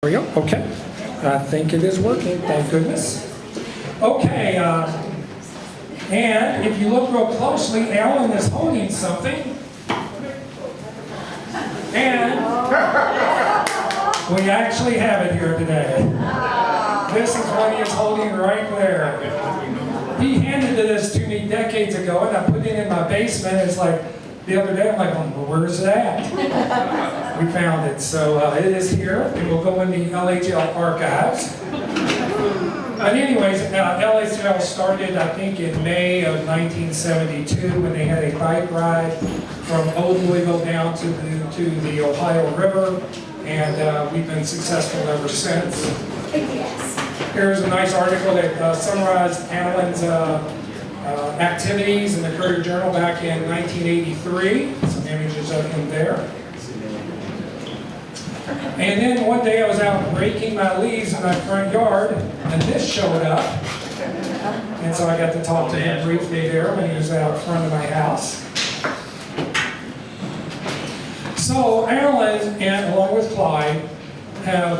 There we go. Okay. I think it is working. Thank goodness. Okay. And if you look real closely, Allan is holding something. And we actually have it here today. This is what he is holding right there. He handed this to me decades ago, and I put it in my basement. It's like the other day, I'm like, well, where's it at? We found it. So it is here. It will go in the LHL archives. But anyways, LHL started, I think, in May of 1972 when they had a bike ride from Old Louisville down to the Ohio River. And we've been successful ever since. Here's a nice article that summarized Allan's activities in the Courier Journal back in 1983. Some images of him there. And then one day I was out raking my leaves in my front yard, and this showed up. And so I got to talk to him briefly there when he was out front of my house. So Allan, and along with Clyde, have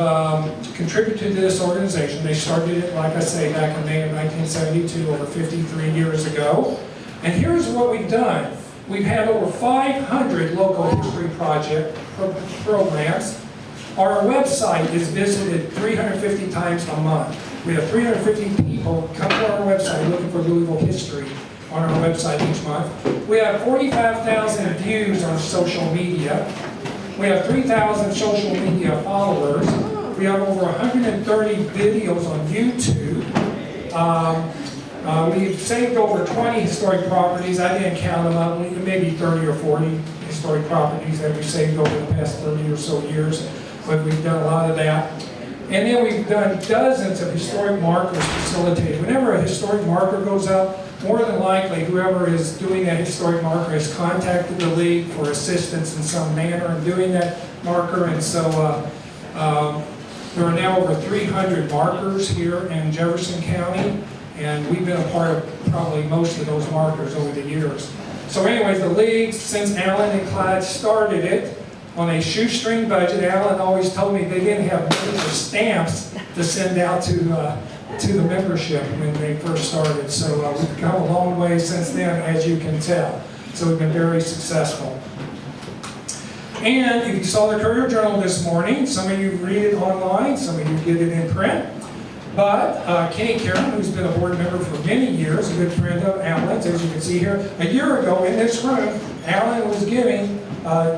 contributed to this organization. They started it, like I say, back in May of 1972, over 53 years ago. And here's what we've done. We've had over 500 local history programs. Our website is visited 350 times a month. We have 350 people come to our website looking for Louisville history on our website each month. We have 45,000 views on social media. We have 3,000 social media followers. We have over 130 videos on YouTube. We've saved over 20 historic properties. I didn't count them up. Maybe 30 or 40 historic properties that we've saved over the past 30 or so years. But we've done a lot of that. And then we've done dozens of historic markers facilitated. Whenever a historic marker goes up, more than likely whoever is doing that historic marker has contacted the league for assistance in some manner in doing that marker. And so there are now over 300 markers here in Jefferson County, and we've been a part of probably most of those markers over the years. So anyways, the league, since Allan and Clyde started it, on a shoestring budget. Allan always told me they didn't have money for stamps to send out to the membership when they first started. So we've come a long way since then, as you can tell. So we've been very successful. And if you saw the Courier Journal this morning, some of you read it online, some of you get it in print. But Kenny Karen, who's been a board member for many years, a good friend of Allan's, as you can see here, a year ago in this room, Allan was giving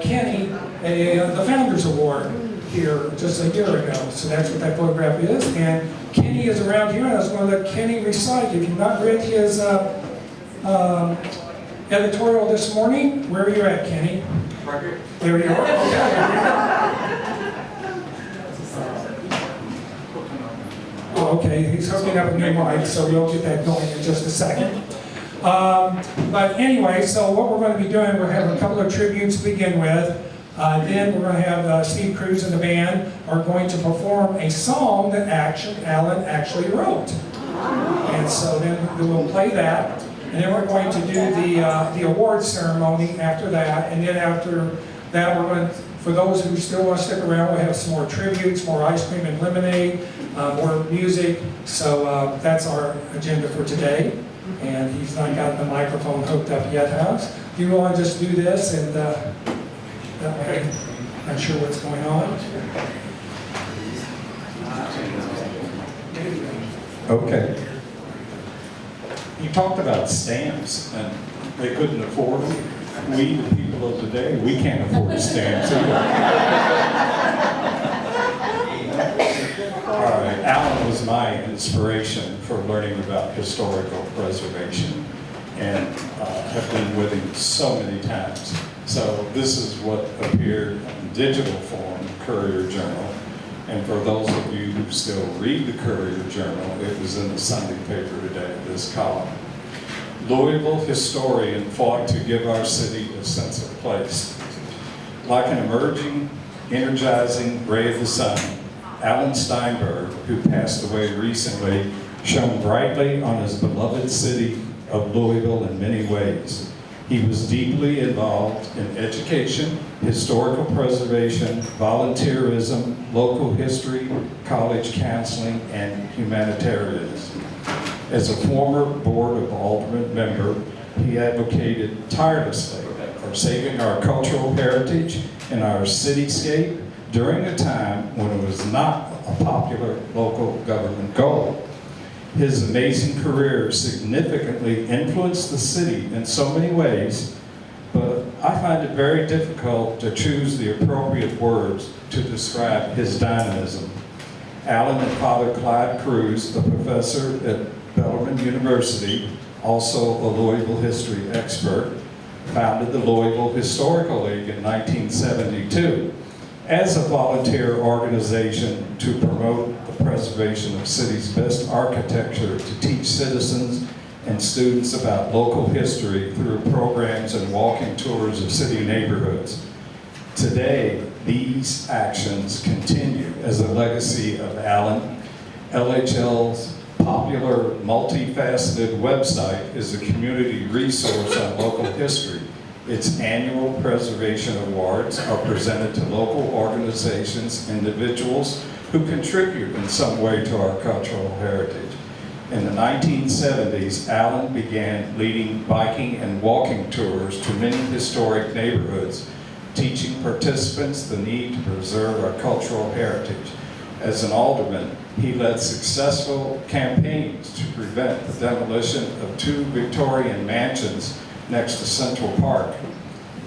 Kenny the Founders Award here just a year ago. So that's what that photograph is. And Kenny is around here, and I was going to let Kenny recite. If you've not read his editorial this morning, where are you at, Kenny? Right here. There you are. Oh, okay, he's hooking up a new mic, so we'll get that going in just a second. But anyway, so what we're going to be doing, we're having a couple of tributes to begin with. Then we're going to have Steve Cruz and the band are going to perform a song that Allan actually wrote. And so then we'll play that. And then we're going to do the award ceremony after that. And then after that, we're going to, for those who still want to stick around, we'll have some more tributes, more ice cream and lemonade, more music. So that's our agenda for today. And he's not got the microphone hooked up yet, huh? Do you want to just do this and that way I'm sure what's going on? Okay. You talked about stamps, and they couldn't afford them. We, the people of today, we can't afford stamps either. All right, Allan was my inspiration for learning about historical preservation, and have been with him so many times. So this is what appeared in digital form, Courier Journal. And for those of you who still read the Courier Journal, it was in the Sunday paper today, this column. Louisville historian fought to give our city a sense of place. Like an emerging, energizing ray of the sun, Allan Steinberg, who passed away recently, shone brightly on his beloved city of Louisville in many ways. He was deeply involved in education, historical preservation, volunteerism, local history, college counseling, and humanitarianism. As a former Board of Aldermen member, he advocated tirelessly for saving our cultural heritage and our cityscape during a time when it was not a popular local government goal. His amazing career significantly influenced the city in so many ways, but I find it very difficult to choose the appropriate words to describe his dynamism. Allan and Father Clyde Cruz, a professor at Bellarmine University, also a Louisville history expert, founded the Louisville Historical League in 1972 as a volunteer organization to promote the preservation of city's best architecture, to teach citizens and students about local history through programs and walking tours of city neighborhoods. Today, these actions continue as a legacy of Allan. LHL's popular, multifaceted website is a community resource on local history. Its annual preservation awards are presented to local organizations, individuals who contribute in some way to our cultural heritage. In the 1970s, Allan began leading biking and walking tours to many historic neighborhoods, teaching participants the need to preserve our cultural heritage. As an alderman, he led successful campaigns to prevent the demolition of 2 Victorian mansions next to Central Park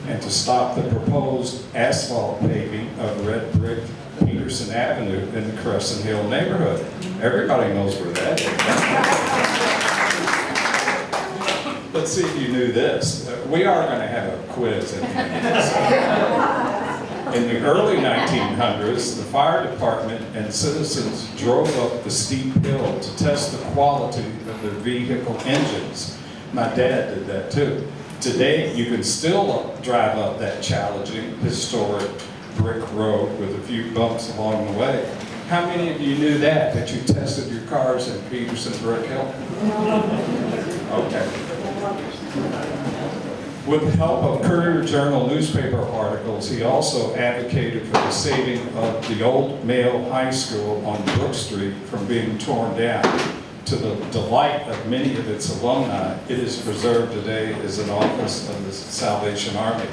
and to stop the proposed asphalt paving of red brick Peterson Avenue in the Crescent Hill neighborhood. Everybody knows where that is. Let's see if you knew this. We are going to have a quiz at the end of this. In the early 1900s, the fire department and citizens drove up the steep hill to test the quality of their vehicle engines. My dad did that too. Today, you can still drive up that challenging, historic brick road with a few bumps along the way. How many of you knew that you tested your cars in Peterson Brick Hill? Okay. With the help of Courier Journal newspaper articles, he also advocated for the saving of the old male high school on Brook Street from being torn down. To the delight of many of its alumni, it is preserved today as an office of the Salvation Army.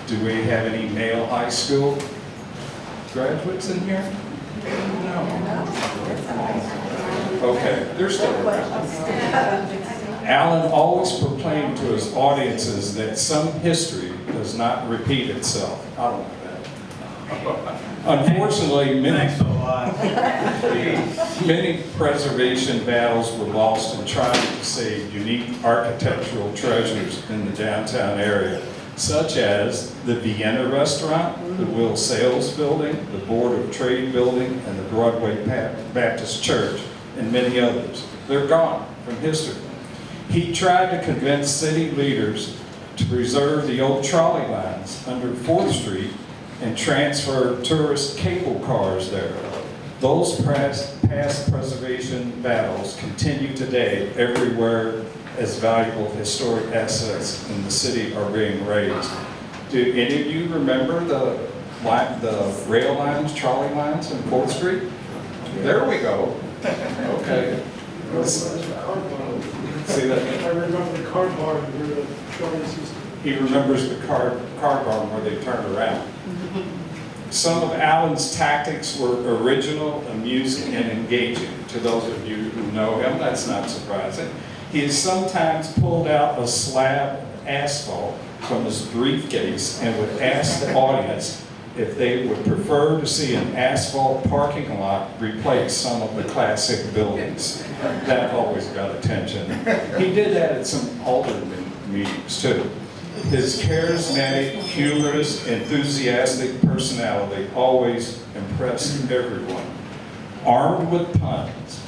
Do we have any male high school graduates in here? No. Okay, they're still around. Allan always proclaimed to his audiences that some history does not repeat itself. I don't know that. Unfortunately, many preservation battles were lost in trying to save unique architectural treasures in the downtown area, such as the Vienna Restaurant, the Will Sales Building, the Board of Trade Building, and the Broadway Baptist Church, and many others. They're gone from history. He tried to convince city leaders to preserve the old trolley lines under 4th Street and transfer tourist cable cars there. Those past preservation battles continue today everywhere as valuable historic assets in the city are being raised. Do any of you remember the rail lines, trolley lines on 4th Street? There we go. Okay. See that? I remember the car barn where the trolleys used to. He remembers the car barn where they turned around. Some of Allan's tactics were original, amusing, and engaging. To those of you who know him, that's not surprising. He has sometimes pulled out a slab of asphalt from his briefcase and would ask the audience if they would prefer to see an asphalt parking lot replace some of the classic buildings. That always got attention. He did that at some alderman meetings too. His charismatic, humorous, enthusiastic personality always impressed everyone. Armed with puns,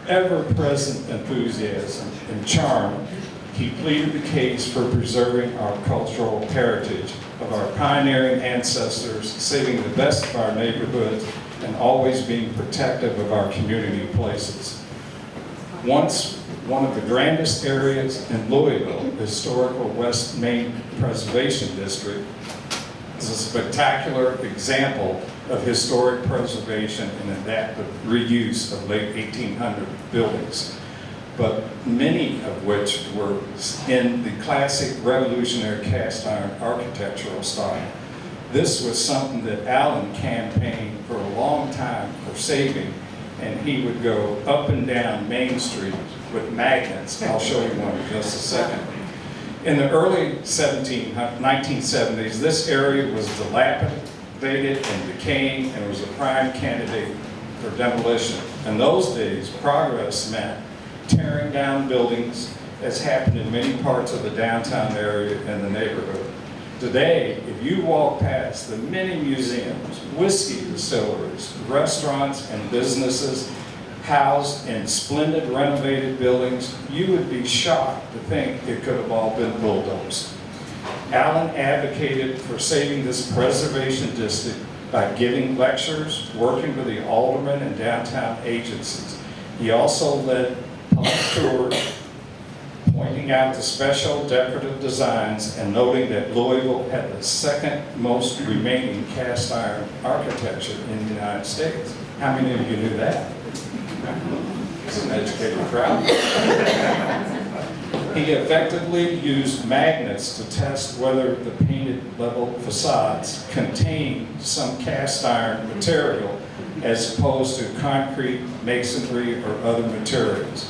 ever-present enthusiasm, and charm, he pleaded the case for preserving our cultural heritage of our pioneering ancestors, saving the best of our neighborhoods, and always being protective of our community places. Once one of the grandest areas in Louisville, the historical West Main Preservation District, is a spectacular example of historic preservation and adaptive reuse of late 1800 buildings, but many of which were in the classic revolutionary cast iron architectural style. This was something that Allan campaigned for a long time for saving, and he would go up and down Main Street with magnets. I'll show you one in just a second. In the early 1970s, this area was dilapidated and decaying and was a prime candidate for demolition. In those days, progress meant tearing down buildings, as happened in many parts of the downtown area and the neighborhood. Today, if you walk past the many museums, whiskey distilleries, restaurants, and businesses housed in splendid renovated buildings, you would be shocked to think it could have all been bulldozed. Allan advocated for saving this preservation district by giving lectures, working with the aldermen and downtown agencies. He also led public tours, pointing out the special decorative designs and noting that Louisville had the second most remaining cast iron architecture in the United States. How many of you knew that? It's an educated crowd. He effectively used magnets to test whether the painted level facades contained some cast iron material as opposed to concrete, masonry, or other materials.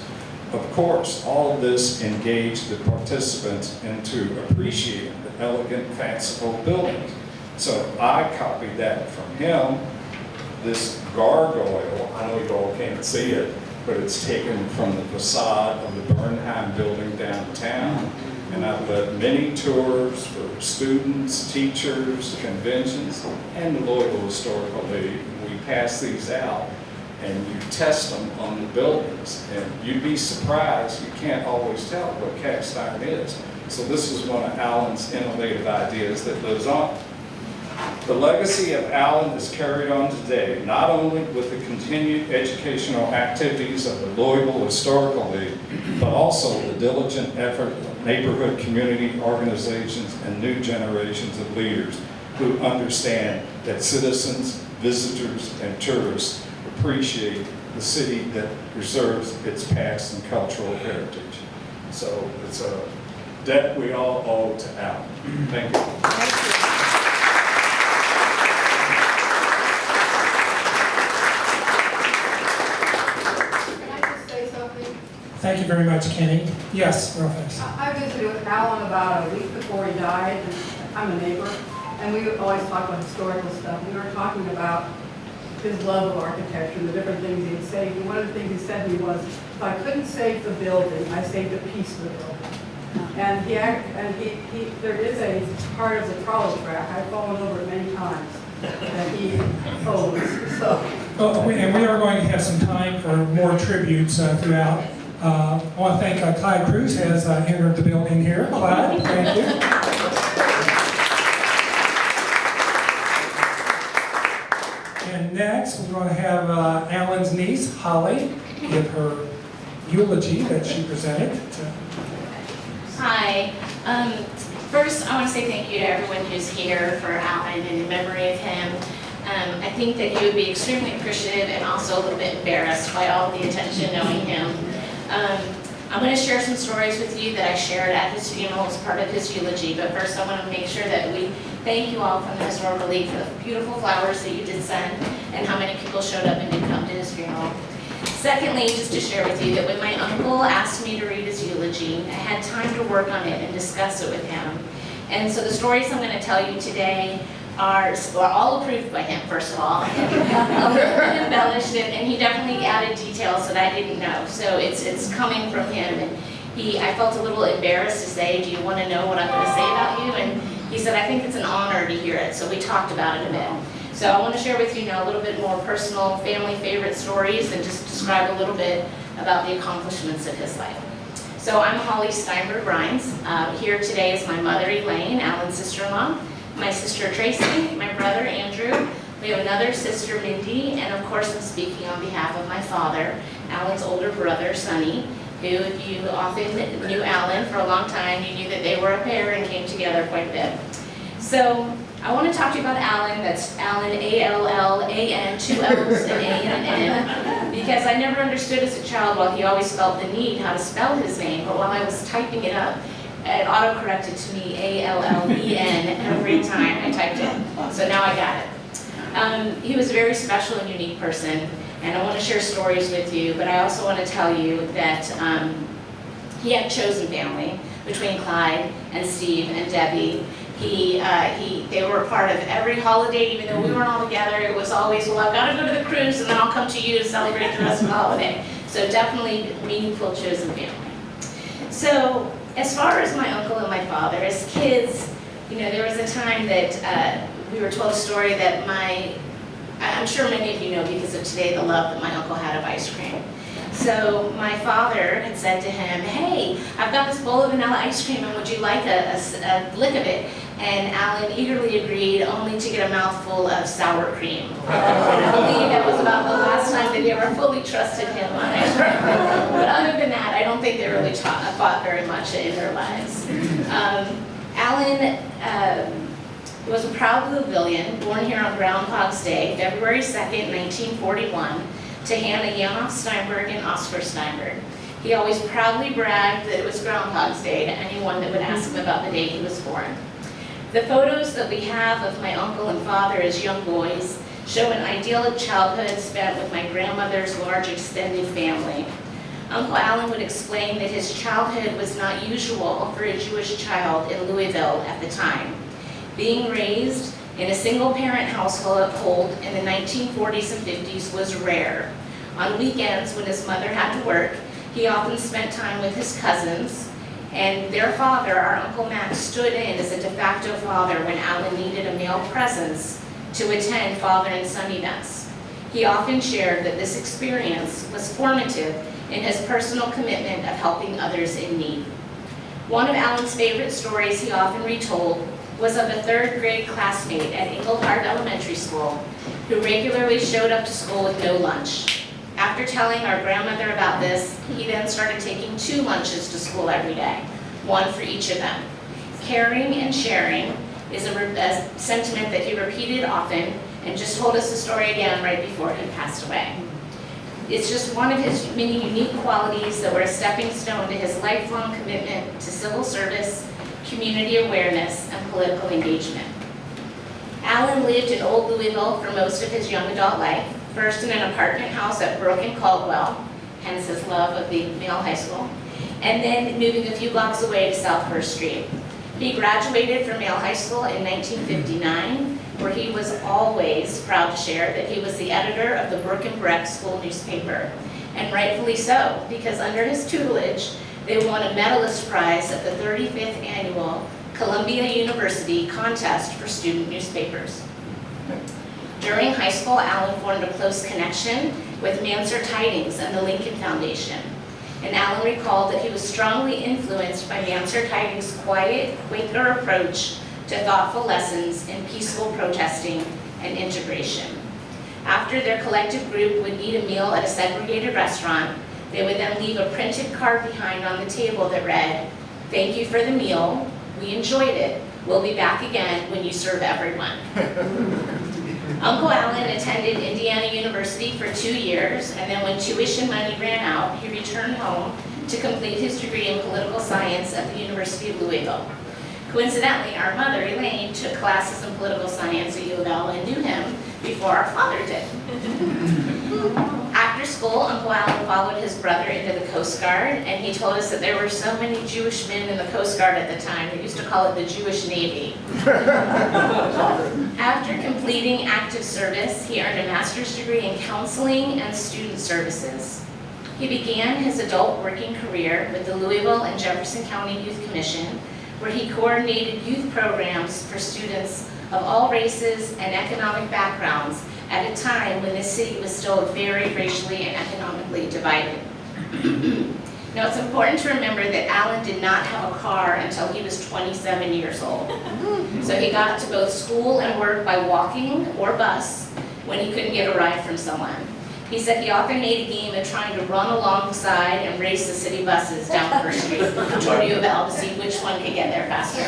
Of course, all of this engaged the participants into appreciating the elegant, fanciful buildings. So I copied that from him. This gargoyle, I know you all can't see it, but it's taken from the facade of the Bernheim building downtown. And I've led many tours for students, teachers, conventions, and the Louisville Historical League. We pass these out, and you test them on the buildings, and you'd be surprised, you can't always tell what cast iron is. So this is one of Allan's innovative ideas that lives on. The legacy of Allan is carried on today, not only with the continued educational activities of the Louisville Historical League, but also the diligent effort of neighborhood community organizations and new generations of leaders who understand that citizens, visitors, and tourists appreciate the city that preserves its past and cultural heritage. So it's a debt we all owe to Allan. Thank you. Thank you. Thank you very much, Kenny. Yes, real fast. I visited with Allan about a week before he died, and I'm a neighbor, and we would always talk about historical stuff. We were talking about his love of architecture and the different things he'd saved. And one of the things he said to me was, if I couldn't save the building, I saved a piece of the building. And there is a part of the trolley track, I've fallen over it many times, that he owns, so. Oh, and we are going to have some time for more tributes throughout. I want to thank Clyde Cruz has entered the building here. Clyde, thank you. And next, we're going to have Allan's niece, Holly, give her eulogy that she presented. Hi. First, I want to say thank you to everyone who's here for Allan and in memory of him. I think that he would be extremely appreciative and also a little bit embarrassed by all the attention knowing him. I'm going to share some stories with you that I shared at his funeral as part of his eulogy, but first I want to make sure that we thank you all from the Historical League for the beautiful flowers that you did send and how many people showed up and did come to his funeral. Secondly, just to share with you that when my uncle asked me to read his eulogy, I had time to work on it and discuss it with him. And so the stories I'm going to tell you today are all approved by him, first of all, a little bit embellished, and he definitely added details that I didn't know. So it's coming from him, and I felt a little embarrassed to say, do you want to know what I'm going to say about you? And he said, I think it's an honor to hear it. So we talked about it a bit. So I want to share with you now a little bit more personal, family favorite stories and just describe a little bit about the accomplishments of his life. So I'm Holly Steinberg Rhines. Here today is my mother, Elaine, Allan's sister-in-law, my sister Tracy, my brother Andrew, We have another sister, Mindy, and of course I'm speaking on behalf of my father, Allan's older brother, Sonny, who, if you often knew Allan for a long time, you knew that they were a pair and came together quite a bit. So I want to talk to you about Allan. That's Allan, A-L-L-A-N, 2 L's, an A and an N, because I never understood as a child why he always felt the need how to spell his name, but while I was typing it up, it auto-corrected to me A-L-L-E-N every time I typed it. So now I got it. He was a very special and unique person, and I want to share stories with you, but I also want to tell you that he had a chosen family between Clyde and Steve and Debbie. They were a part of every holiday, even though we weren't all together. It was always, well, I've got to go to the cruise, and then I'll come to you to celebrate the rest of the holiday. So definitely meaningful chosen family. So as far as my uncle and my father, as kids, there was a time that we were told a story that I'm sure many of you know because of today the love that my uncle had of ice cream. So my father had said to him, hey, I've got this bowl of vanilla ice cream and would you like a lick of it? And Allan eagerly agreed, only to get a mouthful of sour cream. I believe that was about the last time that he ever fully trusted him on ice cream. But other than that, I don't think they really fought very much in their lives. Allan was a proud Louisvillian, born here on Groundhog's Day, February 2nd, 1941, to Hannah Allan Steinberg and Oscar Steinberg. He always proudly bragged that it was Groundhog's Day to anyone that would ask him about the day he was born. The photos that we have of my uncle and father as young boys show an idyllic childhood spent with my grandmother's large extended family. Uncle Allan would explain that his childhood was not usual for a Jewish child in Louisville at the time. Being raised in a single-parent household in the 1940s and 50s was rare. On weekends, when his mother had to work, he often spent time with his cousins, and their father, our Uncle Max, stood in as a de facto father when Allan needed a male presence to attend father and son events. He often shared that this experience was formative in his personal commitment of helping others in need. One of Allan's favorite stories he often retold was of a third-grade classmate at Englehart Elementary School who regularly showed up to school with no lunch. After telling our grandmother about this, he then started taking 2 lunches to school every day, one for each of them. Caring and sharing is a sentiment that he repeated often and just told us the story again right before he passed away. It's just one of his many unique qualities that were a stepping stone to his lifelong commitment to civil service, community awareness, and political engagement. Allan lived in Old Louisville for most of his young adult life, first in an apartment house at Brook and Caldwell, hence his love of the male high school, and then moving a few blocks away to South First Street. He graduated from Yale High School in 1959, where he was always proud to share that he was the editor of the Brook and Breck school newspaper, and rightfully so, because under his tutelage, they won a medalist prize at the 35th annual Columbia University contest for student newspapers. During high school, Allan formed a close connection with Mansur Tidings and the Lincoln Foundation. And Allan recalled that he was strongly influenced by Mansur Tidings' quiet, Quaker approach to thoughtful lessons in peaceful protesting and integration. After their collective group would eat a meal at a segregated restaurant, they would then leave a printed card behind on the table that read, "Thank you for the meal, we enjoyed it, we'll be back again when you serve everyone." Uncle Allan attended Indiana University for 2 years, and then when tuition money ran out, he returned home to complete his degree in political science at the University of Louisville. Coincidentally, our mother, Elaine, took classes in political science at U of L and knew him before our father did. After school, Uncle Allan followed his brother into the Coast Guard, and he told us that there were so many Jewish men in the Coast Guard at the time, they used to call it the Jewish Navy. After completing active service, he earned a master's degree in counseling and student services. He began his adult working career with the Louisville and Jefferson County Youth Commission, where he coordinated youth programs for students of all races and economic backgrounds at a time when the city was still very racially and economically divided. Now, it's important to remember that Allan did not have a car until he was 27 years old. So he got to both school and work by walking or bus, when he couldn't get a ride from someone. He said he often made a game of trying to run alongside and race the city buses down First Street toward U of L to see which one could get there faster.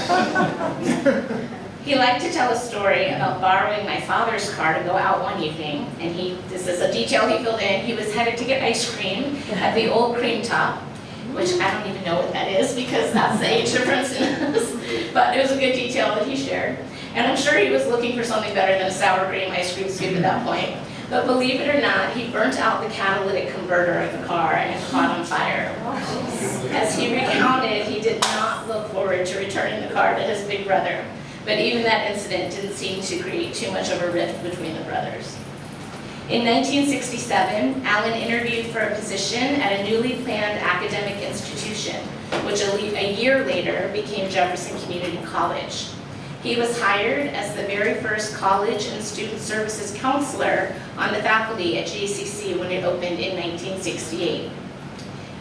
He liked to tell a story about borrowing my father's car to go out one evening, and this is a detail he filled in, he was headed to get ice cream at the old Cream Top, which I don't even know what that is because that's the age difference in us, but it was a good detail that he shared. And I'm sure he was looking for something better than a sour cream ice cream scoop at that point. But believe it or not, he burnt out the catalytic converter of the car and it caught on fire. As he recounted, he did not look forward to returning the car to his big brother. But even that incident didn't seem to create too much of a rift between the brothers. In 1967, Allan interviewed for a position at a newly planned academic institution, which a year later became Jefferson Community College. He was hired as the very first college and student services counselor on the faculty at JCC when it opened in 1968.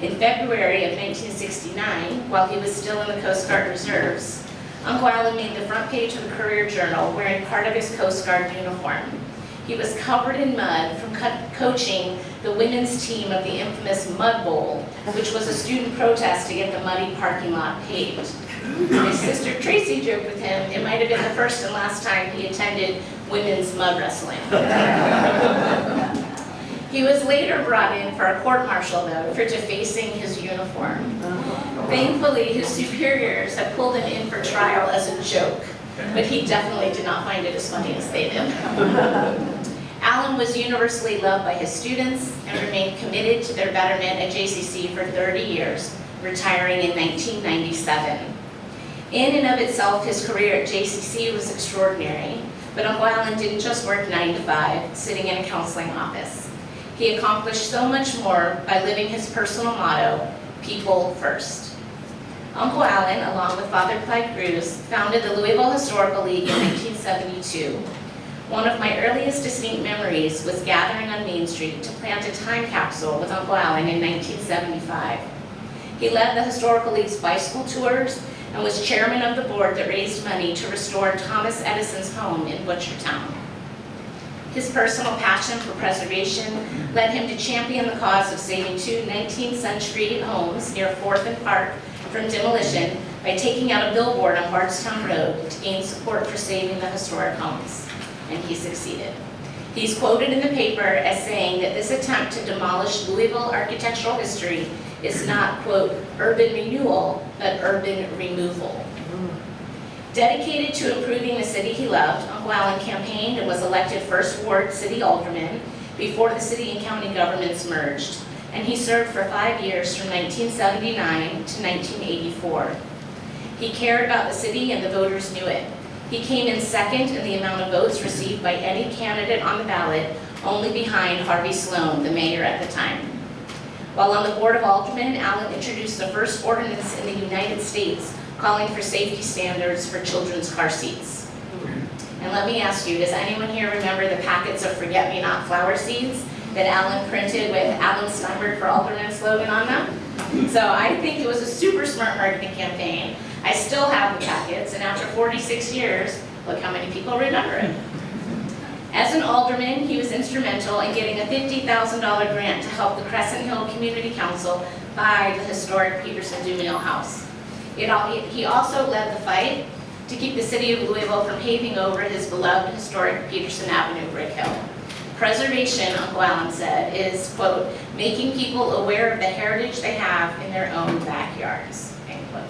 In February of 1969, while he was still in the Coast Guard Reserves, Uncle Allan made the front page of the Courier Journal wearing part of his Coast Guard uniform. He was covered in mud from coaching the women's team of the infamous Mud Bowl, which was a student protest to get the muddy parking lot paved. His sister Tracy joked with him it might have been the first and last time he attended women's mud wrestling. He was later brought in for a court-martial, though, for defacing his uniform. Thankfully, his superiors had pulled him in for trial as a joke, but he definitely did not find it as funny as they did. Allan was universally loved by his students and remained committed to their betterment at JCC for 30 years, retiring in 1997. In and of itself, his career at JCC was extraordinary, but Uncle Allan didn't just work 9 to 5, sitting in a counseling office. He accomplished so much more by living his personal motto, people first. Uncle Allan, along with Father Clyde Cruz, founded the Louisville Historical League in 1972. One of my earliest distinct memories was gathering on Main Street to plant a time capsule with Uncle Allan in 1975. He led the Historical League's bicycle tours and was chairman of the board that raised money to restore Thomas Edison's home in Butchertown. His personal passion for preservation led him to champion the cause of saving 2 19th century homes near 4th and Park from demolition by taking out a billboard on Bardstown Road to gain support for saving the historic homes, and he succeeded. He's quoted in the paper as saying that this attempt to demolish Louisville architectural history is not, quote, urban renewal, but urban removal. Dedicated to improving the city he loved, Uncle Allan campaigned and was elected First Ward City Alderman before the city and county governments merged, and he served for 5 years from 1979 to 1984. He cared about the city and the voters knew it. He came in second in the amount of votes received by any candidate on the ballot, only behind Harvey Sloan, the mayor at the time. While on the Board of Aldermen, Allan introduced the first ordinance in the United States calling for safety standards for children's car seats. And let me ask you, does anyone here remember the packets of forget-me-not flower seeds that Allan printed with Allan Steinberg for Alderman slogan on them? So I think it was a super smart marketing campaign. I still have the packets, and after 46 years, look how many people remember it. As an alderman, he was instrumental in getting a $50,000 grant to help the Crescent Hill Community Council buy the historic Peterson-Dumino House. He also led the fight to keep the city of Louisville from paving over his beloved historic Peterson Avenue brick hill. Preservation, Uncle Allan said, is, quote, making people aware of the heritage they have in their own backyards, end quote.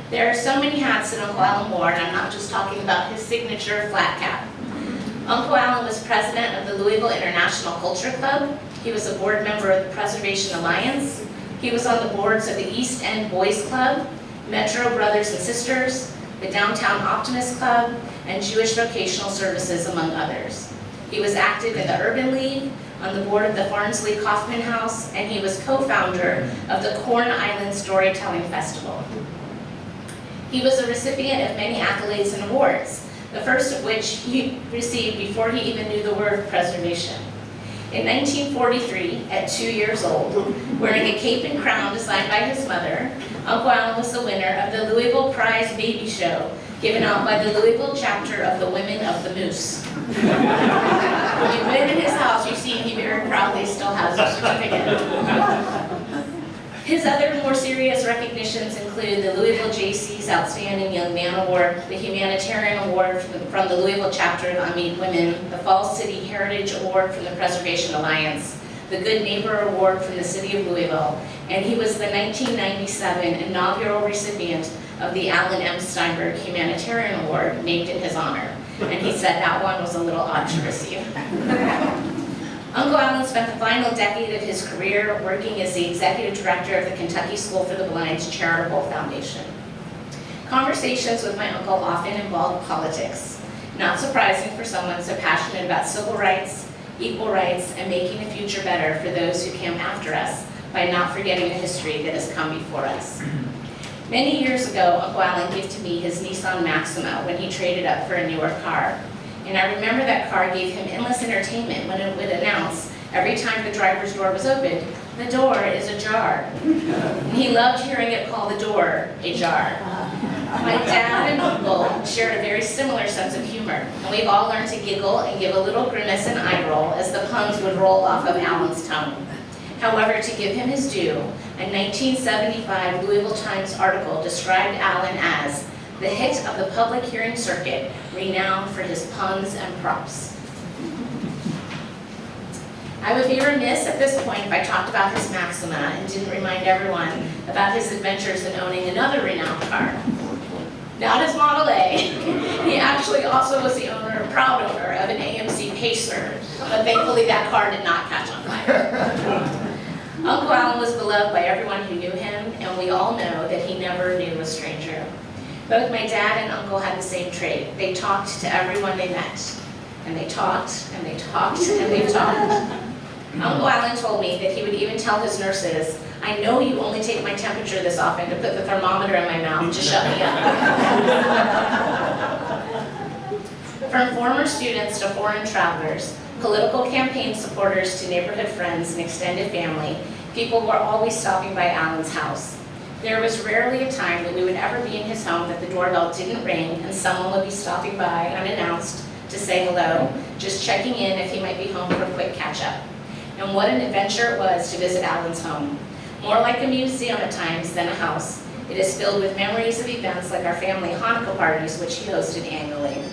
There are so many hats that Uncle Allan wore, and I'm not just talking about his signature flat cap. Uncle Allan was president of the Louisville International Culture Club. He was a board member of the Preservation Alliance. He was on the boards of the East End Boys Club, Metro Brothers and Sisters, the Downtown Optimist Club, and Jewish Vocational Services, among others. He was active in the Urban League, on the board of the Farnsley Kaufman House, and he was co-founder of the Corn Island Storytelling Festival. He was a recipient of many accolades and awards, the first of which he received before he even knew the word preservation. In 1943, at 2 years old, wearing a cape and crown designed by his mother, Uncle Allan was the winner of the Louisville Prize Baby Show, given out by the Louisville chapter of the Women of the Moose. If you've been in his house, you've seen he very proudly still has his certificate. His other more serious recognitions include the Louisville JC's Outstanding Young Man Award, the Humanitarian Award from the Louisville chapter of Unmeet Women, the Falls City Heritage Award from the Preservation Alliance, the Good Neighbor Award from the City of Louisville, and he was the 1997 inaugural recipient of the Allan M. Steinberg Humanitarian Award, named in his honor. And he said that one was a little odd to receive. Uncle Allan spent the final decade of his career working as the executive director of the Kentucky School for the Blind's Charitable Foundation. Conversations with my uncle often involved politics, not surprising for someone so passionate about civil rights, equal rights, and making a future better for those who came after us by not forgetting the history that has come before us. Many years ago, Uncle Allan gifted me his Nissan Maxima when he traded up for a newer car. And I remember that car gave him endless entertainment when it would announce, every time the driver's door was opened, "The door is ajar." And he loved hearing it call the door ajar. My dad and uncle shared a very similar sense of humor, and we've all learned to giggle and give a little grimace and eye roll as the puns would roll off of Allan's tongue. However, to give him his due, a 1975 Louisville Times article described Allan as the hit of the public hearing circuit, renowned for his puns and props. I would be remiss at this point if I talked about his Maxima and didn't remind everyone about his adventures in owning another renowned car. Not his Model A. He actually also was the proud owner of an AMC Pacer, but thankfully that car did not catch on fire. Uncle Allan was beloved by everyone who knew him, and we all know that he never knew a stranger. Both my dad and uncle had the same trait. They talked to everyone they met. And they talked, and they talked, and they talked. Uncle Allan told me that he would even tell his nurses, "I know you only take my temperature this often to put the thermometer in my mouth to shut me up." From former students to foreign travelers, political campaign supporters to neighborhood friends and extended family, people were always stopping by Allan's house. There was rarely a time that we would ever be in his home that the doorbell didn't ring and someone would be stopping by unannounced to say hello, just checking in if he might be home for a quick catch-up. And what an adventure it was to visit Allan's home. More like a museum at times than a house. It is filled with memories of events like our family Hanukkah parties, which he hosted annually.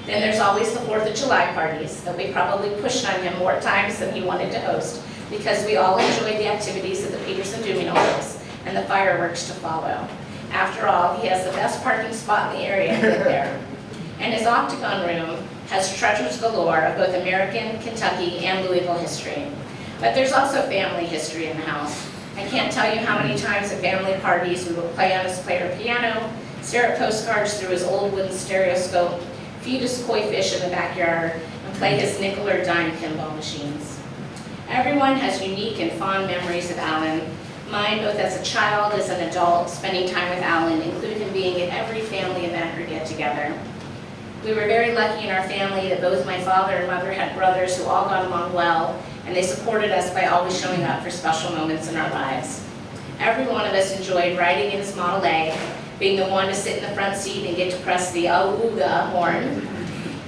Then there's always the 4th of July parties that we probably pushed on him more times than he wanted to host, because we all enjoyed the activities at the Peterson Dominoes and the fireworks to follow. After all, he has the best parking spot in the area there. And his Octagon room has treasures galore of both American, Kentucky, and Louisville history. But there's also family history in the house. I can't tell you how many times at family parties we would play on his player piano, stare at postcards through his old wooden stereoscope, feed his koi fish in the backyard, and play his nickel or dime pinball machines. Everyone has unique and fond memories of Allan. Mine, both as a child, as an adult, spending time with Allan, include him being at every family event or get-together. We were very lucky in our family that both my father and mother had brothers who all got along well, and they supported us by always showing up for special moments in our lives. Every one of us enjoyed riding in his Model A, being the one to sit in the front seat and get to press the Auga horn.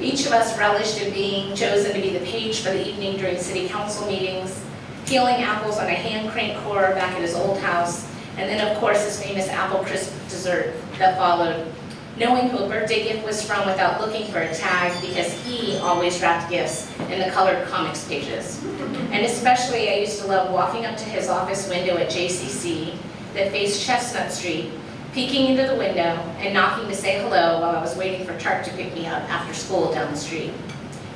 Each of us relished in being chosen to be the page for the evening during city council meetings, peeling apples on a hand-cranked core back at his old house, and then of course his famous apple crisp dessert that followed, knowing who a birthday gift was from without looking for a tag, because he always wrapped gifts in the colored comics pages. And especially I used to love walking up to his office window at JCC that faced Chestnut Street, peeking into the window and knocking to say hello while I was waiting for Tart to pick me up after school down the street.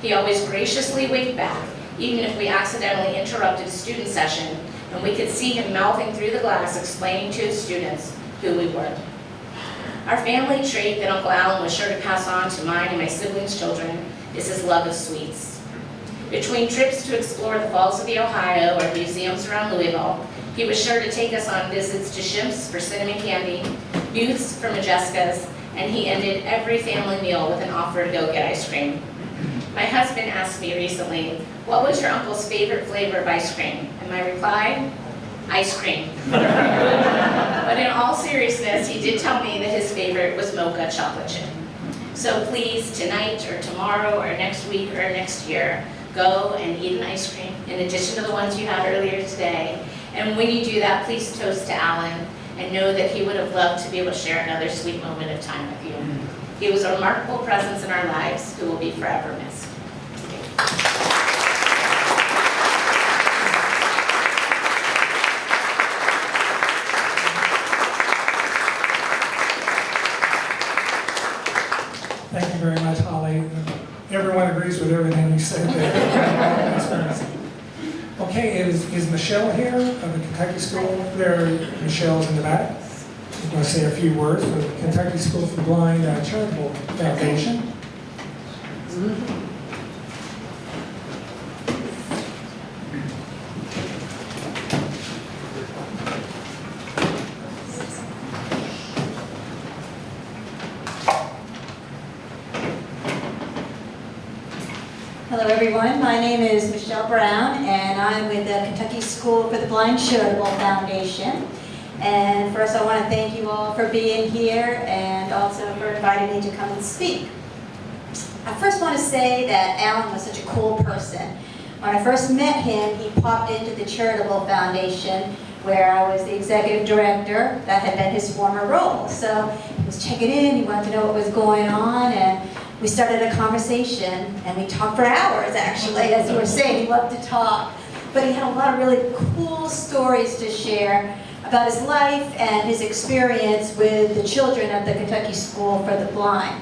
He always graciously waved back, even if we accidentally interrupted a student session, and we could see him mouthing through the glass explaining to his students who we were. Our family trait that Uncle Allan was sure to pass on to mine and my siblings' children is his love of sweets. Between trips to explore the Falls of the Ohio or museums around Louisville, he was sure to take us on visits to Shimps for cinnamon candy, Booth's for Majeska's, and he ended every family meal with an offer to go get ice cream. My husband asked me recently, what was your uncle's favorite flavor of ice cream? And my reply, ice cream. But in all seriousness, he did tell me that his favorite was mocha chocolate chip. So please, tonight or tomorrow or next week or next year, go and eat an ice cream in addition to the ones you had earlier today. And when you do that, please toast to Allan and know that he would have loved to be able to share another sweet moment of time with you. He was a remarkable presence in our lives who will be forever missed. Thank you very much, Holly. Everyone agrees with everything you said there. Okay, is Michelle here of the Kentucky School? Michelle's in the back. She's going to say a few words for the Kentucky School for the Blind Charitable Foundation. Hello everyone, my name is Michelle Brown and I'm with the Kentucky School for the Blind Charitable Foundation. And first I want to thank you all for being here and also for inviting me to come and speak. I first want to say that Allan was such a cool person. When I first met him, he popped into the Charitable Foundation where I was the executive director. That had been his former role. So he was checking in, he wanted to know what was going on, and we started a conversation, and we talked for hours, actually, as you were saying. He loved to talk. But he had a lot of really cool stories to share about his life and his experience with the children at the Kentucky School for the Blind.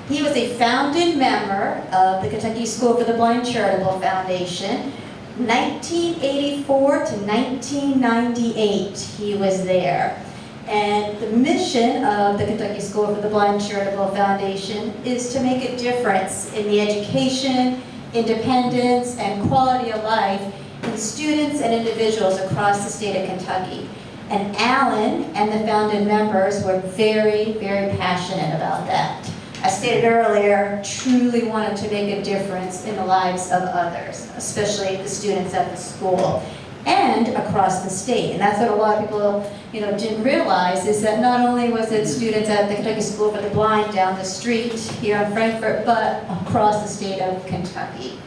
He was a founding member of the Kentucky School for the Blind Charitable Foundation. 1984 to 1998, he was there. And the mission of the Kentucky School for the Blind Charitable Foundation is to make a difference in the education, independence, and quality of life in students and individuals across the state of Kentucky. And Allan and the founding members were very, very passionate about that. I stated earlier, truly wanted to make a difference in the lives of others, especially the students at the school and across the state. And that's what a lot of people didn't realize, is that not only was it students at the Kentucky School for the Blind down the street here in Frankfort, but across the state of Kentucky.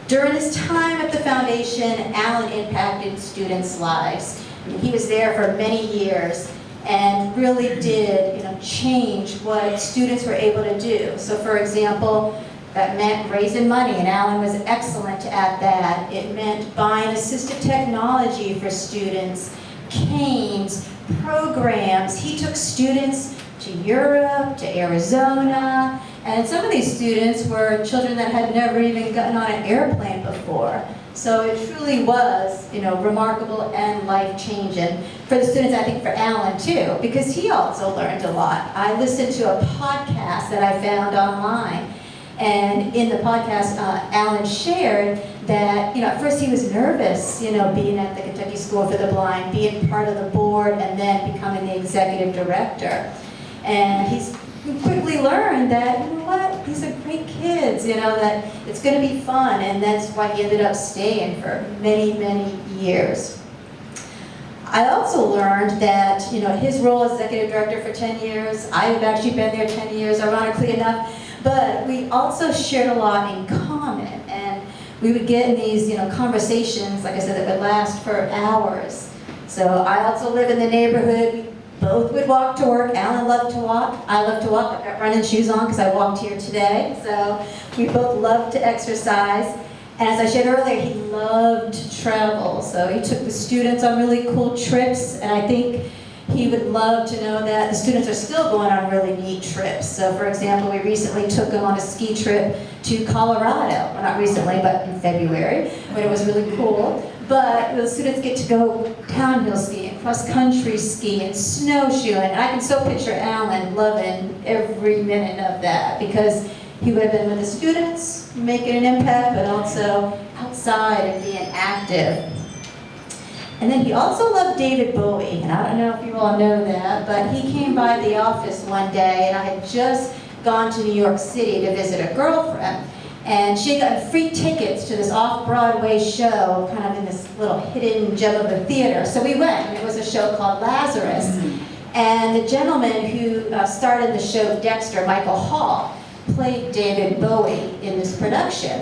During his time at the foundation, Allan impacted students' lives. He was there for many years and really did change what students were able to do. So for example, that meant raising money, and Allan was excellent at that. It meant buying assistive technology for students, canes, programs. He took students to Europe, to Arizona, and some of these students were children that had never even gotten on an airplane before. So it truly was, remarkable and life-changing for the students, I think for Allan too, because he also learned a lot. I listened to a podcast that I found online, and in the podcast, Allan shared that, at first he was nervous, being at the Kentucky School for the Blind, being part of the board, and then becoming the executive director. And he's quickly learned that, these are great kids, that it's going to be fun, and that's why he ended up staying for many, many years. I also learned that, his role as executive director for 10 years, I've actually been there 10 years, ironically enough, but we also shared a lot in common, and we would get in these, conversations, like I said, that would last for hours. So I also live in the neighborhood. We both would walk to work. Allan loved to walk. I love to walk. I've got running shoes on because I walked here today. So we both loved to exercise. And as I shared earlier, he loved to travel. So he took the students on really cool trips, and I think he would love to know that the students are still going on really neat trips. So for example, we recently took them on a ski trip to Colorado. Well, not recently, but in February, when it was really cool. But the students get to go downhill skiing, cross-country skiing, snowshoeing. And I can so picture Allan loving every minute of that, because he would have been with the students, making an impact, but also outside and being active. And then he also loved David Bowie, and I don't know if you all know that, but he came by the office one day, and I had just gone to New York City to visit a girlfriend, and she had gotten free tickets to this off-Broadway show, kind of in this little hidden gem of a theater. So we went, and it was a show called Lazarus. And the gentleman who started the show, Dexter, Michael Hall, played David Bowie in this production.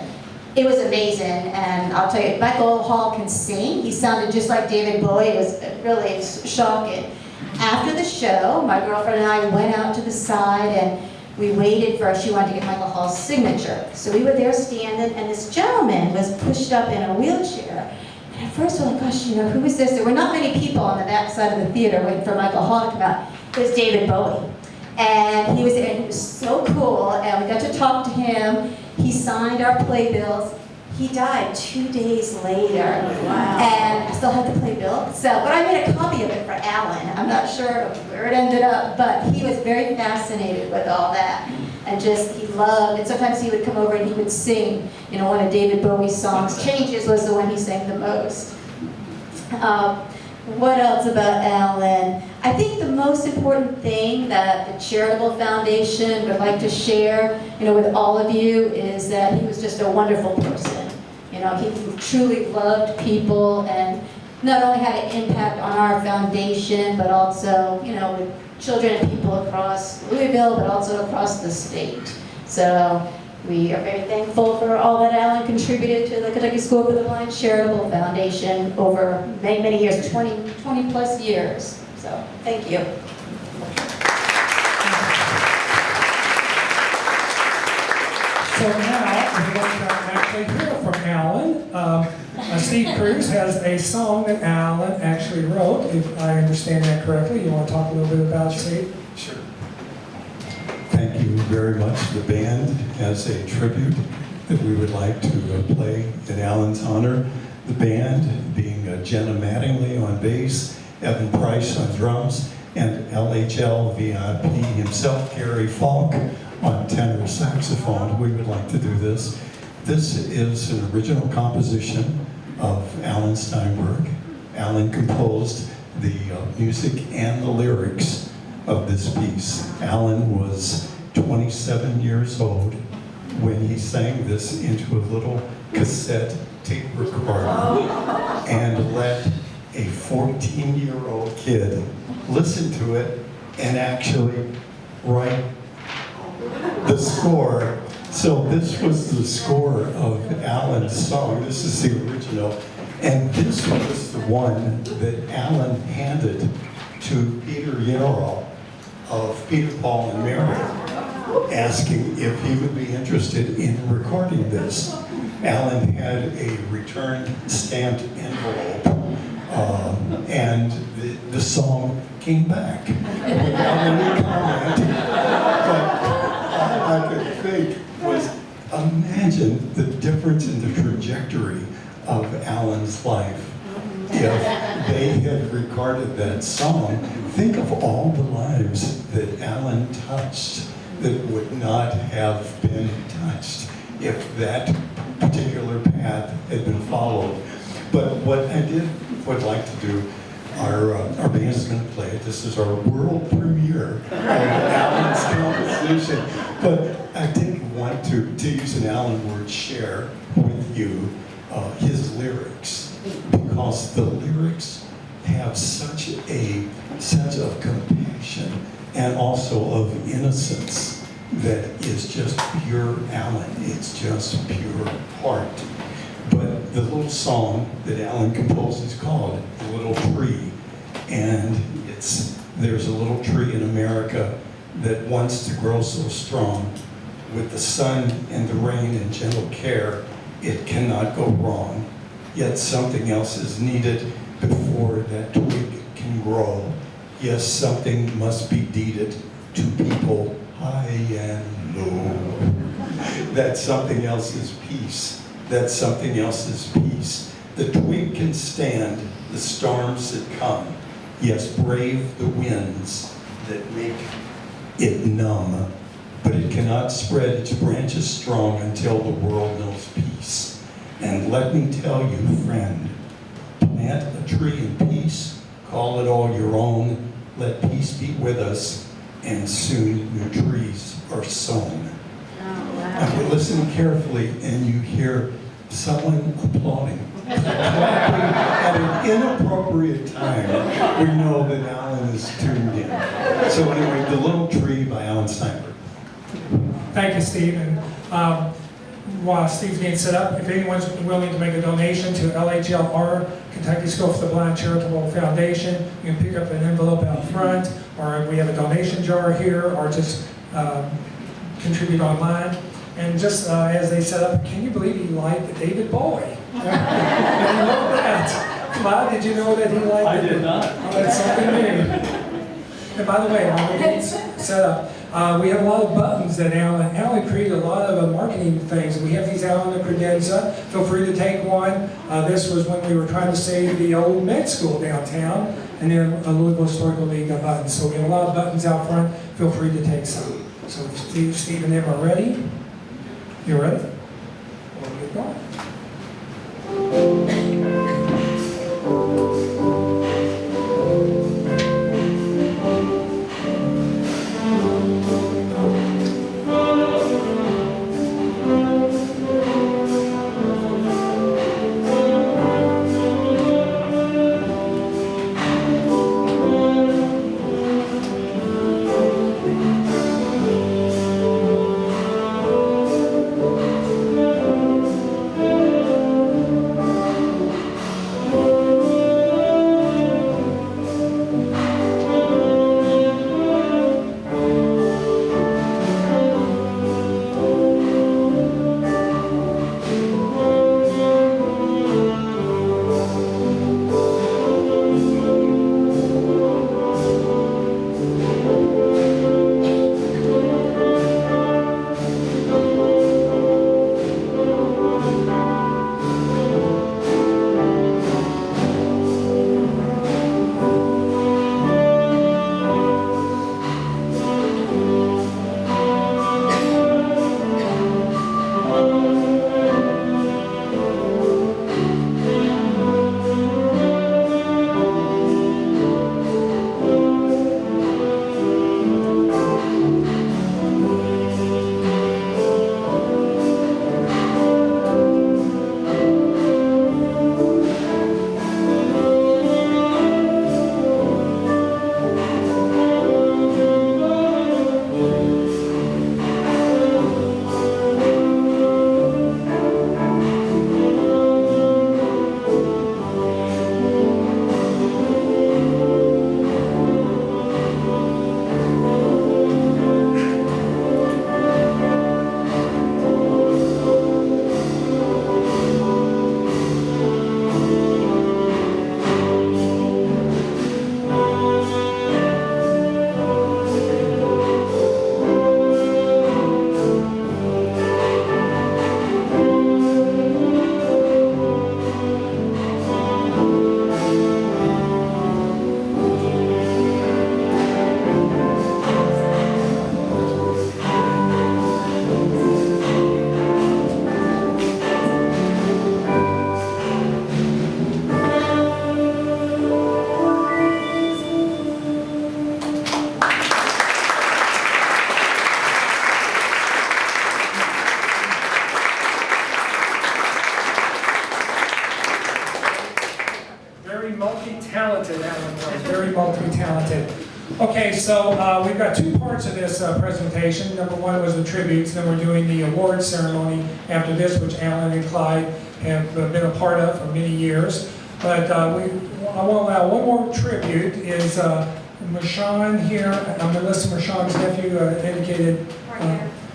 It was amazing, and I'll tell you, Michael Hall can sing. He sounded just like David Bowie. It was really shocking. After the show, my girlfriend and I went out to the side, and we waited for, she wanted to get Michael Hall's signature. So we were there standing, and this gentleman was pushed up in a wheelchair. And at first we're like, gosh, who is this? There were not many people on the back side of the theater waiting for Michael Hall to come out. It was David Bowie. And he was so cool, and we got to talk to him. He signed our playbills. He died 2 days later. Wow. And I still had the playbill. But I made a copy of it for Allan. I'm not sure where it ended up, but he was very fascinated with all that. And he loved, and sometimes he would come over and he would sing, one of David Bowie's songs. Changes was the one he sang the most. What else about Allan? I think the most important thing that the Charitable Foundation would like to share, with all of you is that he was just a wonderful person. He truly loved people and not only had an impact on our foundation, but also, with children and people across Louisville, but also across the state. So we are very thankful for all that Allan contributed to the Kentucky School for the Blind Charitable Foundation over many, many years, 20 plus years. So, thank you. So now, we're going to actually hear from Allan. Steve Cruz has a song that Allan actually wrote, if I understand that correctly. You want to talk a little bit about it, Steve? Sure. Thank you very much. The band has a tribute that we would like to play in Allan's honor. The band being Jenna Mattingly on bass, Evan Price on drums, and LHL VIP himself, Gary Falk, on tenor saxophone. We would like to do this. This is an original composition of Allan Steinberg. Allan composed the music and the lyrics of this piece. Allan was 27 years old when he sang this into a little cassette tape recorder and let a 14-year-old kid listen to it and actually write the score. So this was the score of Allan's song. This is the original. And this was the one that Allan handed to Peter Yarrow of Peter, Paul, and Mary, asking if he would be interested in recording this. Allan had a return stamped envelope, and the song came back without any comment. But all I could think was, imagine the difference in the trajectory of Allan's life. If they had recorded that song, think of all the lives that Allan touched that would not have been touched if that particular path had been followed. But what I would like to do, our band is going to play it. This is our world premiere of Allan's composition. But I did want to use an Allan word, share with you his lyrics, because the lyrics have such a sense of compassion and also of innocence that is just pure Allan. It's just pure heart. But the little song that Allan composed is called "The Little Tree," and there's a little tree in America that wants to grow so strong. With the sun and the rain and gentle care, it cannot go wrong. Yet something else is needed before that twig can grow. Yes, something must be deeded to people high and low. That something else is peace. That something else is peace. The twig can stand the storms that come. Yes, brave the winds that make it numb. But it cannot spread its branches strong until the world knows peace. And let me tell you, friend, plant a tree in peace, call it all your own, let peace be with us, and soon new trees are sown. And we listen carefully, and you hear someone applauding. At an inappropriate time, we know that Allan is tuned in. So anyway, The Little Tree by Allan Steinberg. Thank you, Steve. And while Steve's getting set up, if anyone's willing to make a donation to LHLR, Kentucky School for the Blind Charitable Foundation, you can pick up an envelope out front, or we have a donation jar here, or just contribute online. And just as they set up, can you believe he liked David Bowie? Did you know that? Clyde, did you know that he liked I did not. Oh, that's something new. And by the way, while we're getting set up, we have a lot of buttons that Allan created a lot of marketing things. We have these out on the credenza. Feel free to take one. This was when we were trying to save the old med school downtown, and then a Louisville Historical League buttons. So we have a lot of buttons out front. Feel free to take some. So Steve and them are ready. You ready? We'll get going. Multi-talented, Allan was, very multi-talented. Okay, so we've got two parts of this presentation. Number one was the tributes, then we're doing the award ceremony after this, which Allan and Clyde have been a part of for many years. But I want to allow one more tribute, is Marshawn here, Melissa Marshawn's nephew indicated.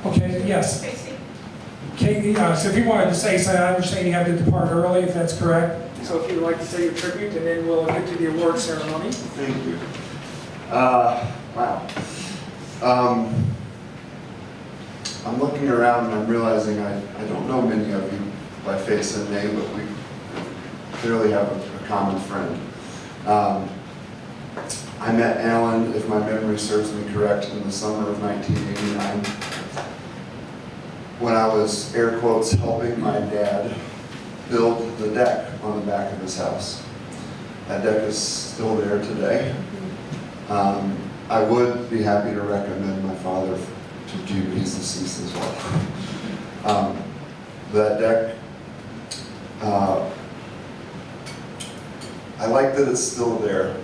Okay, yes. Katie, so if you wanted to say something, I understand you have to depart early, if that's correct. So if you would like to say your tribute, and then we'll get to the award ceremony. Thank you. Wow. I'm looking around and I'm realizing I don't know many of you by face and name, but we clearly have a common friend. I met Allan, if my memory serves me correct, in the summer of 1989 when I was, air quotes, helping my dad build the deck on the back of his house. That deck is still there today. I would be happy to recommend my father to you, he's deceased as well. That deck, I like that it's still there.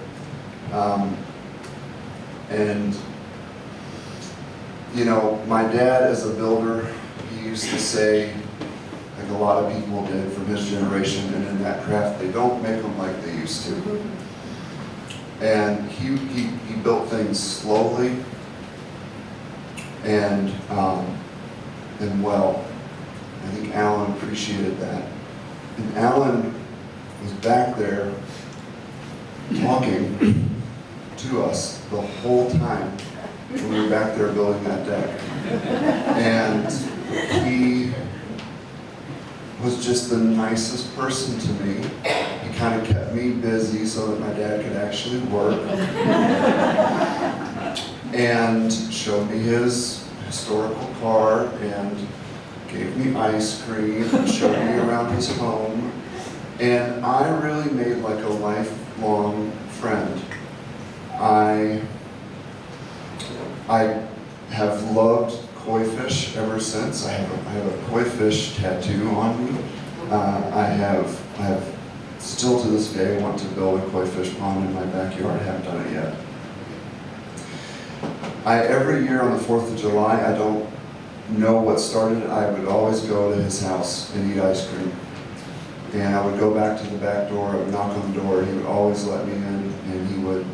And You know, my dad as a builder, he used to say, like a lot of people did from his generation, and in that craft, they don't make them like they used to. And he built things slowly and well. I think Allan appreciated that. And Allan was back there talking to us the whole time when we were back there building that deck. And he was just the nicest person to me. He kind of kept me busy so that my dad could actually work. And showed me his historical car and gave me ice cream and showed me around his home. And I really made like a lifelong friend. I have loved koi fish ever since. I have a koi fish tattoo on me. I have still to this day want to build a koi fish pond in my backyard. I haven't done it yet. Every year on the 4th of July, I don't know what started it. I would always go to his house and eat ice cream. And I would go back to the back door, I would knock on the door, he would always let me in, and he would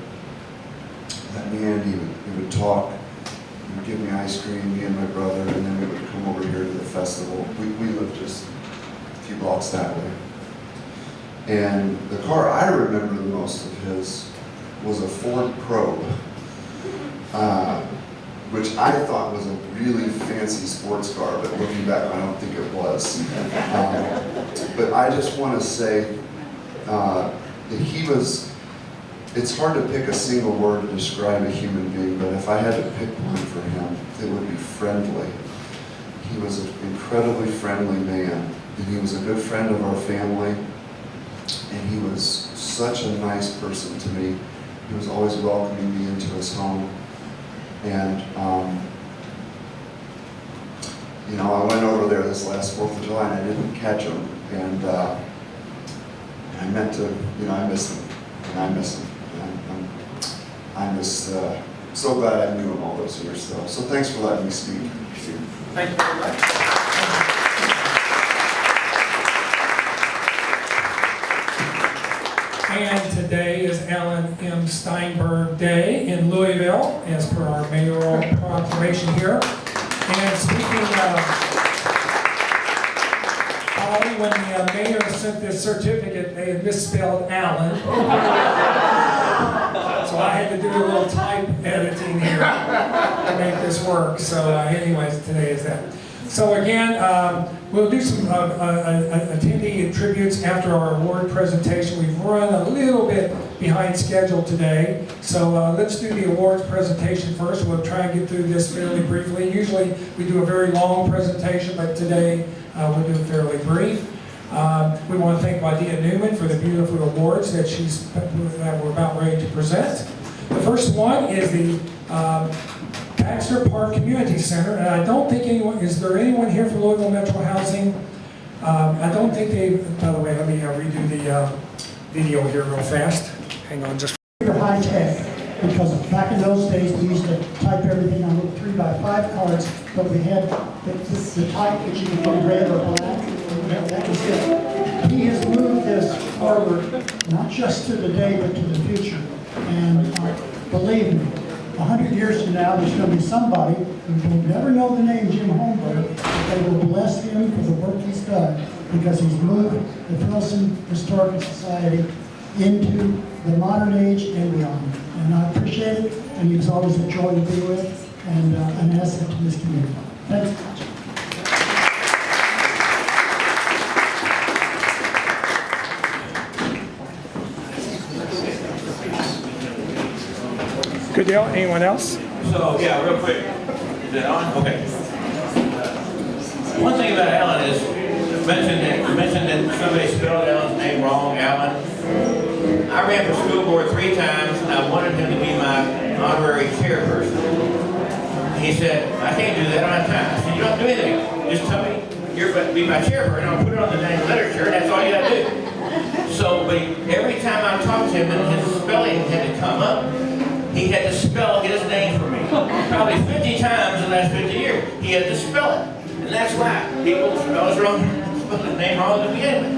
let me in, he would talk, he would give me ice cream, me and my brother, and then we would come over here to the festival. We lived just a few blocks that way. And the car I remember the most of his was a Ford Probe, which I thought was a really fancy sports car, but looking back, I don't think it was. But I just want to say that he was, it's hard to pick a single word to describe a human being, but if I had to pick one for him, it would be friendly. He was an incredibly friendly man, and he was a good friend of our family, and he was such a nice person to me. He was always welcoming me into his home. And, you know, I went over there this last 4th of July and I didn't catch him. And I meant to, you know, I miss him. And I miss him. And I'm just so glad I knew him all those years, though. So thanks for letting me speak. Thank you very much. And today is Allan M. Steinberg Day in Louisville, as per our mayoral proclamation here. And speaking of, Holly, when the mayor sent this certificate, they had misspelled Allan. So I had to do a little type editing here to make this work. So anyways, today is that. So again, we'll do some attendee tributes after our award presentation. We've run a little bit behind schedule today. So let's do the awards presentation first. We'll try and get through this fairly briefly. Usually we do a very long presentation, but today we'll do it fairly brief. We want to thank Wadia Newman for the beautiful awards that we're about ready to present. The first one is the Baxter Park Community Center, and I don't think anyone, is there anyone here from Louisville Metro Housing? I don't think they, by the way, let me redo the video here real fast. Hang on just. High tech, because back in those days we used to type everything on little 3x5 cards, but we had the type that you could put red or black, and that was it. He has moved this forward, not just to the day, but to the future. And believe me, 100 years from now, there's going to be somebody who will never know the name Jim Holmberg, but they will bless him for the work he's done, because he's moved the Filson Historical Society into the modern age and beyond. And I appreciate it, and he was always a joy to be with, and an asset to this community. Thanks. Good deal. Anyone else? So, yeah, real quick. Is it on? Okay. One thing about Allan is, you mentioned that somebody spelled Allan's name wrong, Allan. I ran for school board 3 times, and I wanted him to be my honorary chairperson. He said, I can't do that, I don't have time. I said, you don't do anything. Just tell me you're going to be my chairperson. I'll put it on the dang literature, and that's all you got to do. So, but every time I talked to him, and his spelling had to come up, he had to spell his name for me. Probably 50 times in the last had to spell it. And that's why people spell his name wrong to begin with.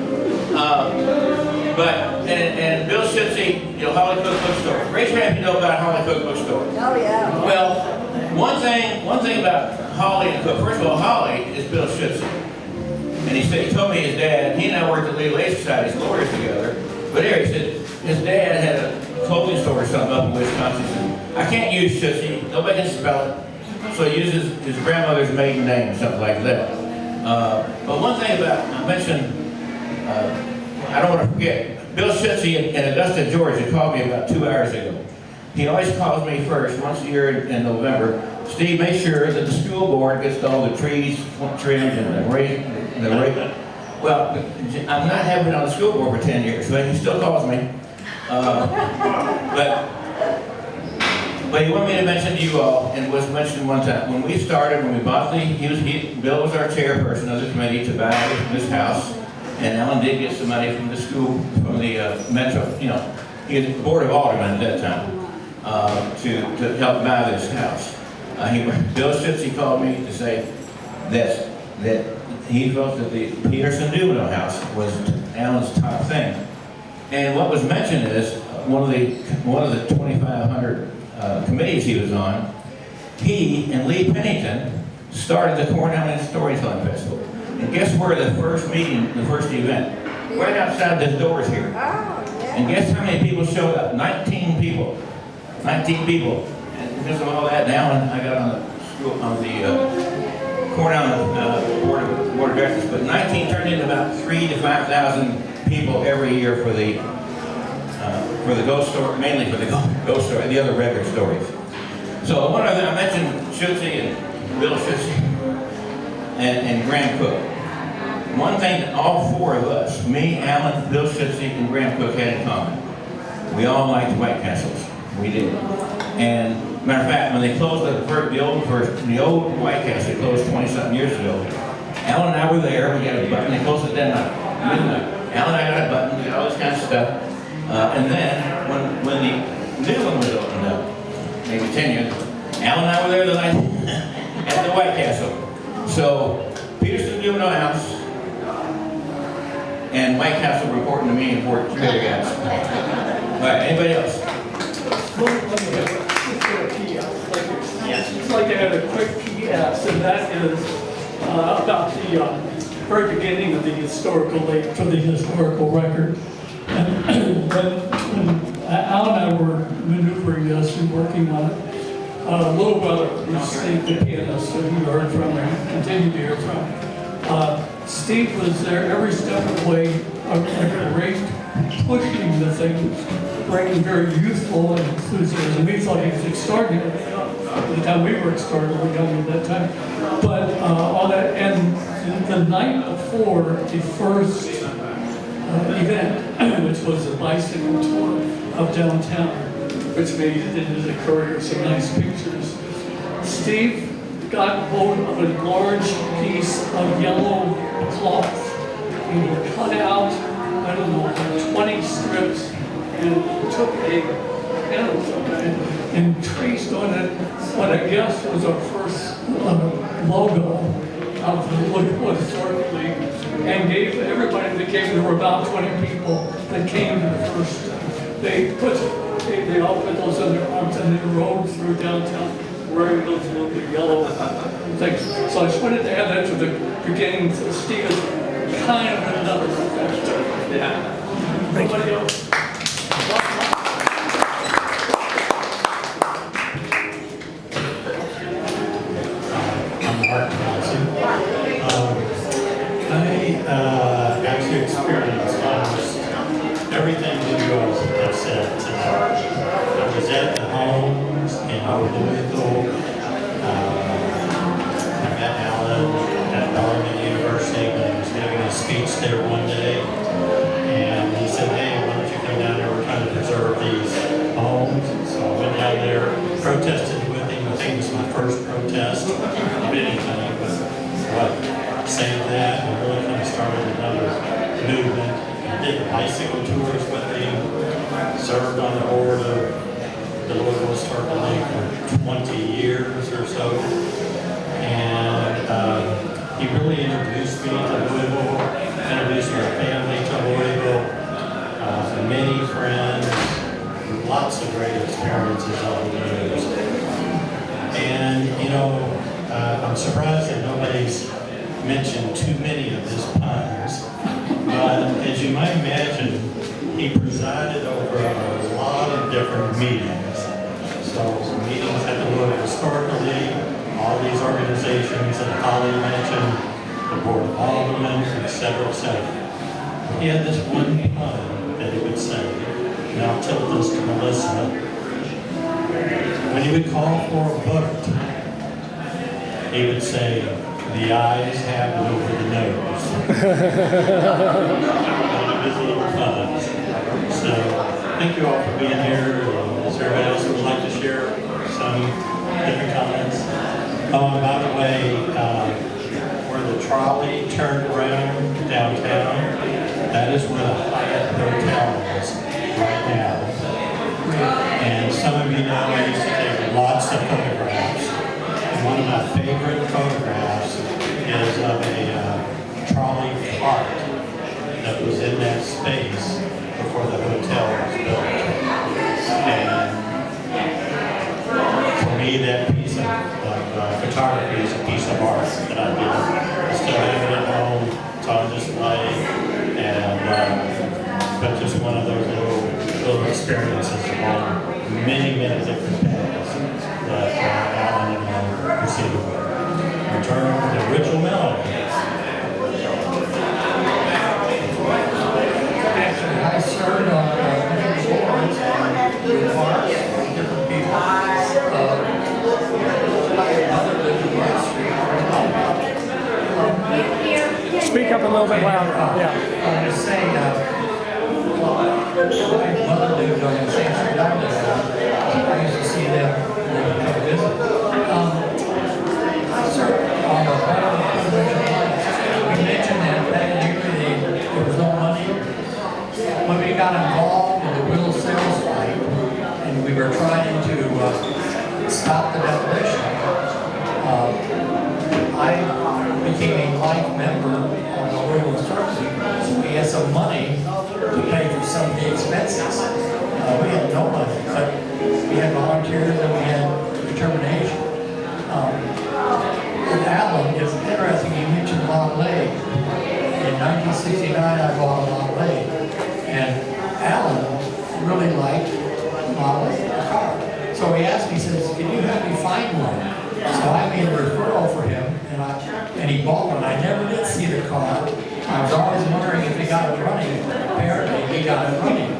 And Bill Schutze, Holly Cookbook Store. Raise your hand if you know about Holly Cookbook Store. Oh, yeah. Well, one thing about Holly and Cook. First of all, Holly is Bill Schutze. And he told me his dad, he and I worked at Louisville Historical Society as lawyers together. But anyway, he said his dad had a clothing store or something up in Wisconsin. He said, I can't use Schutze, nobody can spell it. So he uses his grandmother's maiden name or something like that. But one thing about, I mentioned, I don't want to forget, Bill Schutze in Augusta, Georgia called me about 2 hours ago. He always calls me first, once a year in November. Steve, make sure that the school board gets all the trees trimmed and the rake. Well, I'm not having been on the school board for 10 years, but he still calls me. But he wanted me to mention to you all, and was mentioned one time, when we started, when we bought Bill was our chairperson of the committee to buy this house, and Allan did get some money from the school, from the Metro, he was the board of aldermen at that time, to help buy this house. Bill Schutze called me to say that he felt that the Peterson-Duino house was Allan's top thing. And what was mentioned is, one of the 2,500 committees he was on, he and Lee Pennington started the Corn Island Storytelling Festival. And guess where the first meeting, the first event? Right outside the doors here. And guess how many people showed up? 19 people. 19 people. And because of all that, now I got on the Corn Island board of directors, but 19 turned into about 3,000 to 5,000 people every year for the ghost story, mainly for the ghost story, the other regular stories. So one other, I mentioned Schutze and Bill Schutze and Graham Cook. One thing that all four of us, me, Allan, Bill Schutze, and Graham Cook had in common, we all liked White Castles. We did. And matter of fact, when they closed the old White Castle, they closed 20-something years ago. Allan and I were there. We got a button. They closed it that night, midnight. Allan and I got a button. We got all this kind of stuff. And then when the new one was opened up, maybe 10 years, Allan and I were there the night at the White Castle. So Peterson-Duino house and White Castle reporting to me and four other guys. All right, anybody else? It's like I had a quick PS, and that is about the very beginning of the historical league for the historical record. And when Allan and I were maneuvering this and working on it, little brother, Steve, the pianist, who you heard from and continue to hear from, Steve was there every step of the way, a great pushing the thing, bringing very youthful and enthusiasm. We thought he was extraordinary. At the time we were extraordinarily young at that time. But on that, and the night before the first event, which was a bicycle tour of downtown, which made it into the Courier some nice pictures, Steve got hold of a large piece of yellow cloth and he cut out, I don't know, like 20 strips and took a pen and traced on it what I guess was our first logo of the Louisville Historical League, and gave everybody that came. There were about 20 people that came to the first. They all put those in their arms and they rode through downtown wearing those little yellow things. So I just wanted to add that to the beginning. Steve is kind of another professional. Yeah. Nobody else. I actually experienced almost everything that you all have said tonight. I was at the homes in Louisville. I met Allan at Dartmouth University when he was giving a speech there one day. And he said, hey, why don't you come down there? We're trying to preserve these homes. So I went down there, protested with him. I think it was my first protest of anything. But saying that, and really kind of started another movement. I did bicycle tours with him, served on the board of the Louisville Historical League for 20 years or so. And he really introduced me to Louisville, introduced my family to Louisville, many friends, lots of great experiences over the years. And, you know, I'm surprised that nobody's mentioned too many of his puns, but as you might imagine, he presided over a lot of different meetings. So meetings at the Louisville Historical League, all these organizations that Holly mentioned, the Board of Aldermen, et cetera, et cetera. He had this one pun that he would say, and I'll tilt this to Melissa. When he would call for a vote, he would say, the ayes have it over the nose. One of his little puns. So, thank you all for being here. Is there anybody else who would like to share some different comments? Oh, and by the way, where the trolley turned around downtown, that is where the Hyatt Hotel is right now. And some of you know I used to take lots of photographs. And one of my favorite photographs is of a trolley cart that was in that space before the hotel was built. And for me, that piece of photography is a piece of art that I did. I still have it at home. It's on display. And but just one of those little experiences along many different paths that Allan and I received. Return to Ritual Melody. Actually, I served on many boards and parks and different people. Other than the West Street. Speak up a little bit louder. Yeah. I was saying, my mother lived on the same street I lived on. I used to see them come visit. I served on the we mentioned that back in the day there was no money. When we got involved in the Will Sales fight and we were trying to stop the demolition, I became a life member on the Louisville Historical League. So we had some money to pay for some of the expenses. We had no money, but we had volunteers and we had determination. With Allan, it's interesting, he mentioned Model A. In 1969, I bought a Model A. And Allan really liked Model A, the car. So he asked me, he says, can you help me find one? So I made a referral for him, and he bought one. I never did see the car. I was always wondering if he got it running. Apparently, he got it running.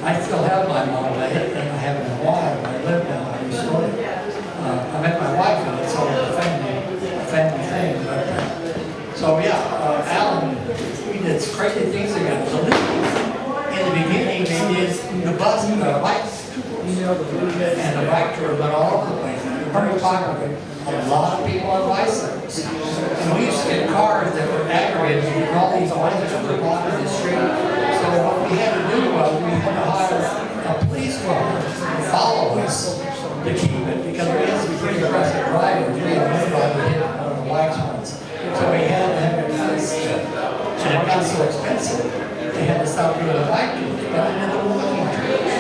I still have my Model A, and I haven't in a while. I live now, I restored it. I met my wife, and it's all a family thing. But, so yeah, Allan, we did crazy things together. So in the beginning, they did the bus and the bikes, and the bike tours went all over the place. Very popular. A lot of people on bicycles. And we used to get cars that were aggregated with all these bicycles that walked in the street. So what we had to do was we had to hire a police car to follow us to keep it, because we had some pretty aggressive drivers. We had one driver hit one of the bikes once. So we had to have a police and it got so expensive, they had to stop doing the bike tours. But then the walking tours.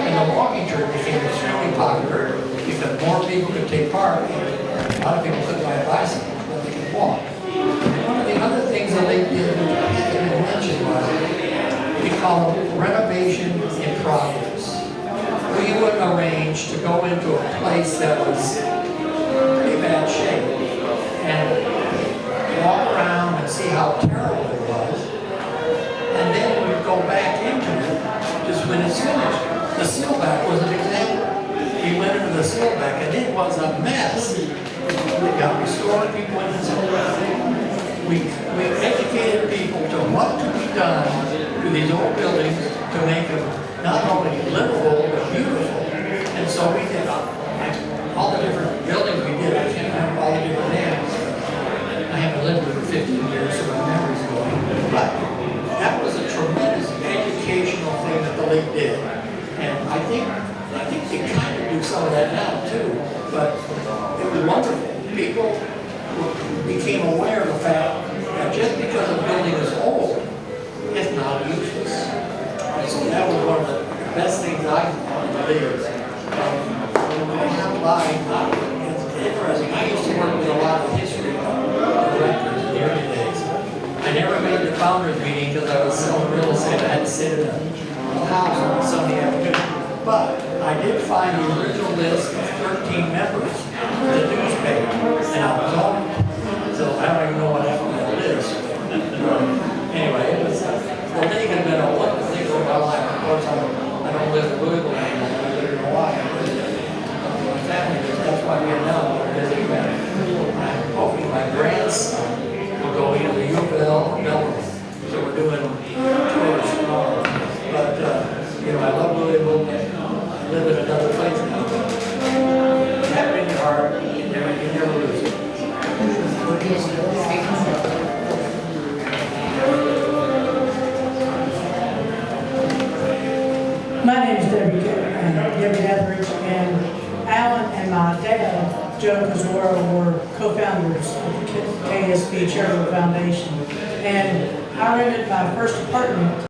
And the walking tour became extremely popular because more people could take part. A lot of people couldn't ride bicycles, but they could walk. And one of the other things that they did, which I didn't mention, was we call it renovation in progress. We would arrange to go into a place that was pretty bad shape and walk around and see how terrible it was. And then we'd go back into it just when it's finished. The sealback was an example. We went into the sealback and it was a mess. We got restored, people went into the we educated people to what to be done to these old buildings to make them not only livable but beautiful. And so we did all the different buildings we did. I can't remember all the different names. I haven't lived here for 15 years, so my memory's going. But that was a tremendous educational thing that the league did. And I think they kind of do some of that now too, but it was wonderful. People became aware of the fact that just because a building is old, it's not useless. So that was one of the best things I believe. I have it's interesting. I used to work with a lot of history directors in the early days. I never made the founders meeting because I was selling real estate. I had to sit in a house on Sunday afternoon. But I did find the original list of 13 members of the newspaper, and I was on it. So I don't even know what happened to that list. Anyway, it was, the league had been a wonderful thing for my life. Of course, I don't live in Louisville anymore. I live in Hawaii. My family, that's why we are now visiting them. Hopefully my grandson will go either to Louisville or Melbourne. So we're doing tours tomorrow. But, I love Louisville. I live in another place now. You have it in your heart, you never lose it. My name is Debbie Etheridge, and Allan and my dad, Joe Cazoro, were co-founders of the KSB Charitable Foundation. And I rented my first apartment